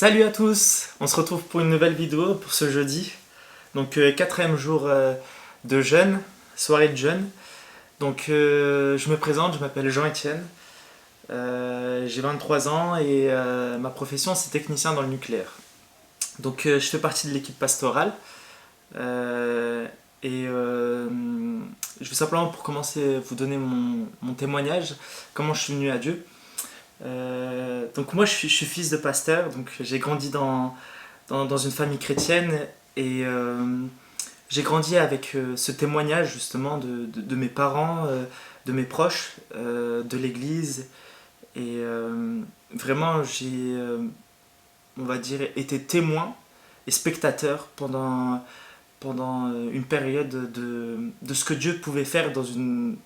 Salut à tous, on se retrouve pour une nouvelle vidéo pour ce jeudi. Donc quatrième jour de jeûne, soirée de jeûne. Donc je me présente, je m'appelle Jean-Étienne, j'ai 23 ans et ma profession c'est technicien dans le nucléaire. Donc je fais partie de l'équipe pastorale et je vais simplement pour commencer vous donner mon témoignage, comment je suis venu à Dieu. Donc moi je suis fils de pasteur, donc j'ai grandi dans une famille chrétienne et j'ai grandi avec ce témoignage justement de mes parents, de mes proches, de l'église et vraiment on va dire, été témoin et spectateur pendant une période de ce que Dieu pouvait faire dans une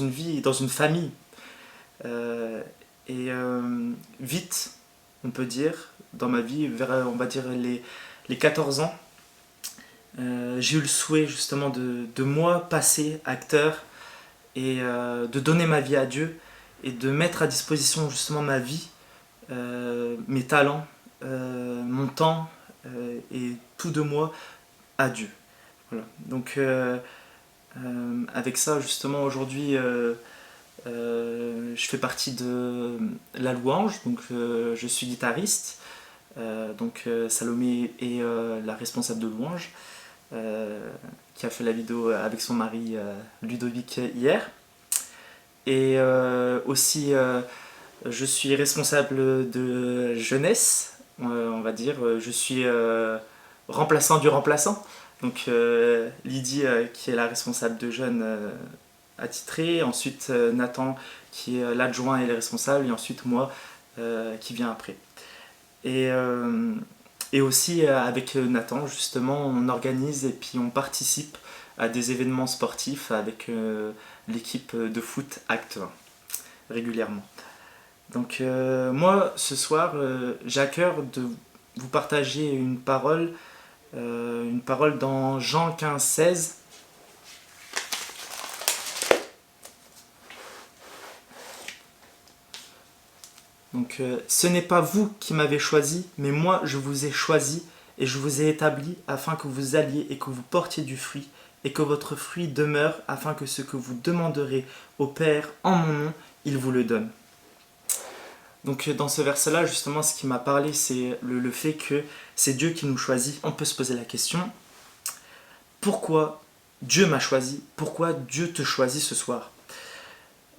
vie, dans une famille. Euh, Vite, on peut dire, dans ma vie, vers on va dire les 14 ans, j'ai eu le souhait justement de moi passer acteur et de donner ma vie à Dieu et de mettre à disposition justement ma vie, mes talents, mon temps et tout de moi à Dieu. Voilà. Donc avec ça justement aujourd'hui je fais partie de la louange, donc je suis guitariste. Salomé est la responsable de louange, qui a fait la vidéo avec son mari Ludovic hier. Et aussi, je suis responsable de jeunesse, on va dire. Je suis remplaçant du remplaçant. Donc Lydie, qui est la responsable de jeunes attitré, ensuite Nathan qui est l'adjoint et le responsable, et ensuite moi qui vient après. Et aussi avec Nathan justement on organise et puis on participe à des événements sportifs avec l'équipe de foot Acte 1 régulièrement. Donc moi ce soir j'ai à cœur de vous partager une parole dans Jean 15,16. Donc ce n'est pas vous qui m'avez choisi, mais moi je vous ai choisi et je vous ai établi afin que vous alliez et que vous portiez du fruit et que votre fruit demeure afin que ce que vous demanderez au Père en mon nom, il vous le donne. Donc dans ce verset-là, justement, ce qui m'a parlé, c'est le fait que c'est Dieu qui nous choisit. On peut se poser la question, pourquoi Dieu m'a choisi? Pourquoi Dieu te choisit ce soir?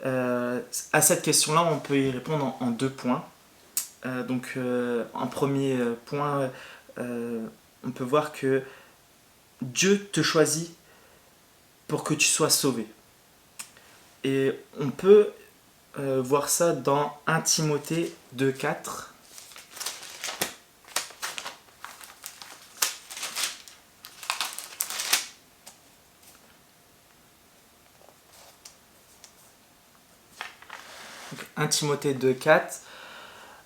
À cette question-là, on peut y répondre en deux points. En premier point, on peut voir que Dieu te choisit pour que tu sois sauvé. Et on peut voir ça dans 1 Timothée 2,4. Donc, 1 Timothée 2,4.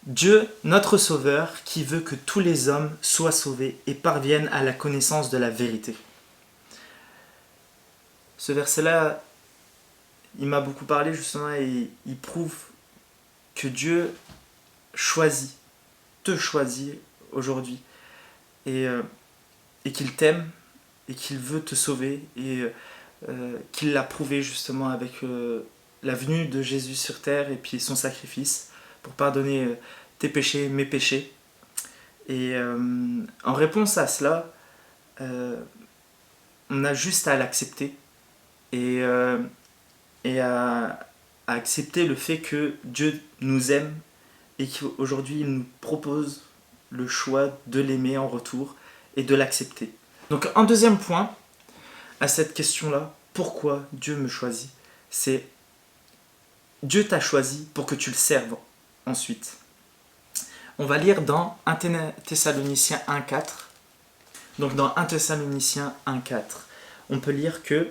Dieu, notre Sauveur, qui veut que tous les hommes soient sauvés et parviennent à la connaissance de la vérité. Ce verset-là, il m'a beaucoup parlé justement et il prouve que Dieu choisit, te choisit aujourd'hui et qu'il t'aime et qu'il veut te sauver et qu'il l'a prouvé justement avec la venue de Jésus sur terre et puis son sacrifice pour pardonner tes péchés, mes péchés. Et en réponse à cela, on a juste à l'accepter et à accepter le fait que Dieu nous aime et qu'aujourd'hui il nous propose le choix de l'aimer en retour et de l'accepter. Donc un deuxième point à cette question-là, pourquoi Dieu me choisit? C'est Dieu t'a choisi pour que tu le serves ensuite. On va lire dans 1 Thessaloniciens 1,4. Donc dans 1 Thessaloniciens 1,4, on peut lire que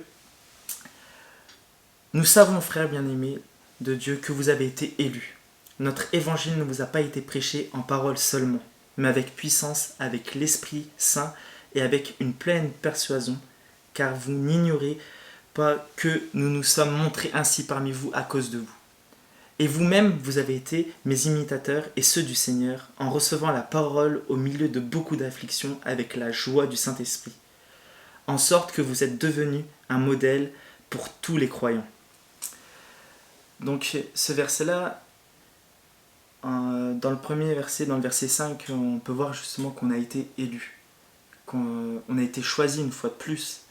nous savons, frères bien-aimés de Dieu, que vous avez été élus. Notre évangile ne vous a pas été prêché en parole seulement, mais avec puissance, avec l'Esprit Saint et avec une pleine persuasion, car vous n'ignorez pas que nous nous sommes montrés ainsi parmi vous à cause de vous. Et vous-même, vous avez été mes imitateurs et ceux du Seigneur, en recevant la parole au milieu de beaucoup d'afflictions avec la joie du Saint-Esprit, en sorte que vous êtes devenus un modèle pour tous les croyants. Donc ce verset-là, dans le premier verset, dans le verset 5, on peut voir justement qu'on a été élus, qu'on a été choisi une fois de plus.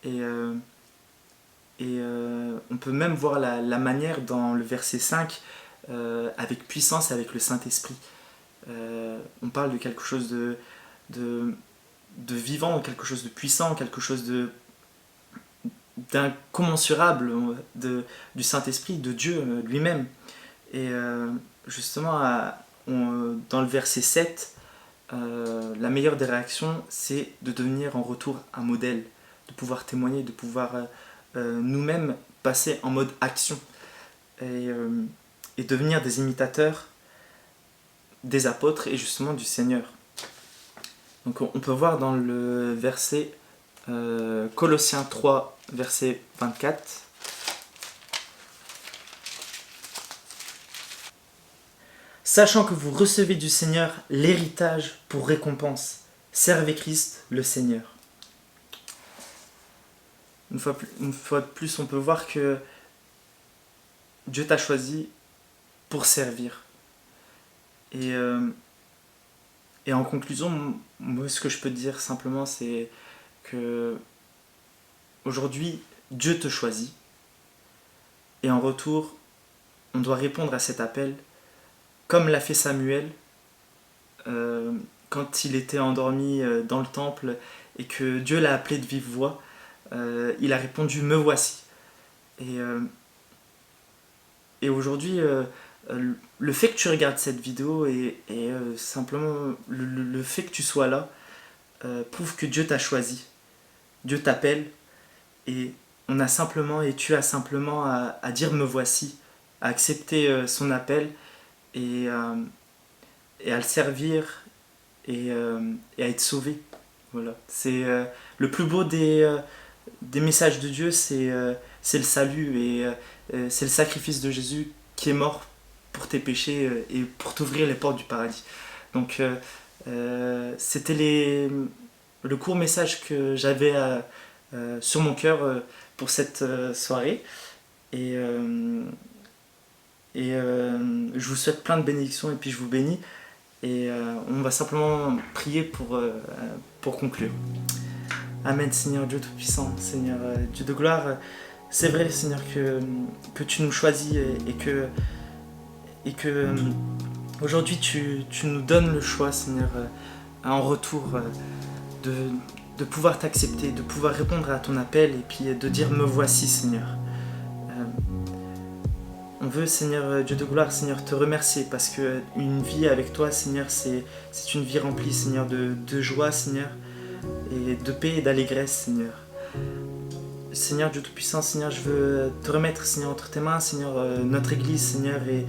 Et on peut même voir la manière dans le verset 5, avec puissance, avec le Saint-Esprit. On parle de quelque chose de vivant, quelque chose de puissant, quelque chose d'incommensurable du Saint-Esprit, de Dieu lui-même. Et justement, dans le verset 7, la meilleure des réactions, c'est de devenir en retour un modèle, de pouvoir témoigner, de pouvoir nous-mêmes passer en mode action et devenir des imitateurs des apôtres et justement du Seigneur. Donc on peut voir dans le verset Colossiens 3, verset 24. Sachant que vous recevez du Seigneur l'héritage pour récompense, servez Christ le Seigneur. Une fois de plus, on peut voir que Dieu t'a choisi pour servir. Et en conclusion, moi, ce que je peux te dire simplement, c'est que aujourd'hui, Dieu te choisit. Et en retour, on doit répondre à cet appel, comme l'a fait Samuel, quand il était endormi dans le temple et que Dieu l'a appelé de vive voix. Il a répondu « Me voici ». Et aujourd'hui, le fait que tu regardes cette vidéo et simplement le fait que tu sois là prouve que Dieu t'a choisi. Dieu t'appelle et tu as simplement à dire « Me voici », à accepter son appel et à le servir et à être sauvé. Voilà. C'est le plus beau des messages de Dieu, c'est le salut et c'est le sacrifice de Jésus qui est mort pour tes péchés et pour t'ouvrir les portes du paradis. Donc c'était le court message que j'avais sur mon cœur pour cette soirée et je vous souhaite plein de bénédictions et puis je vous bénis et on va simplement prier pour conclure. Amen, Seigneur Dieu Tout-Puissant, Seigneur Dieu de gloire. C'est vrai, Seigneur, que tu nous choisis et que aujourd'hui tu nous donnes le choix, Seigneur, en retour de pouvoir t'accepter, de pouvoir répondre à ton appel et puis de dire « Me voici, Seigneur ». On veut, Seigneur Dieu de gloire, Seigneur, te remercier parce qu'une vie avec toi, Seigneur, c'est une vie remplie, Seigneur, de joie, Seigneur, et de paix et d'allégresse, Seigneur. Seigneur Dieu Tout-Puissant, Seigneur, je veux te remettre, Seigneur, entre tes mains, Seigneur, notre Église, Seigneur, et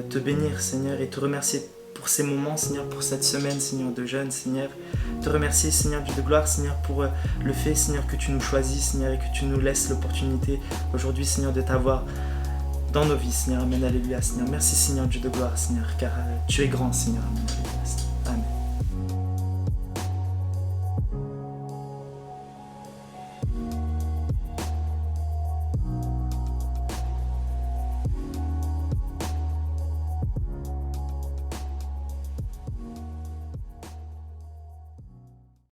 te bénir, Seigneur, et te remercier pour ces moments, Seigneur, pour cette semaine, Seigneur, de jeûne, Seigneur. Te remercier, Seigneur Dieu de gloire, Seigneur, pour le fait, Seigneur, que tu nous choisis, Seigneur, et que tu nous laisses l'opportunité aujourd'hui, Seigneur, de t'avoir dans nos vies, Seigneur. Amen, alléluia, Seigneur. Merci, Seigneur Dieu de gloire, Seigneur, car tu es grand, Seigneur. Amen.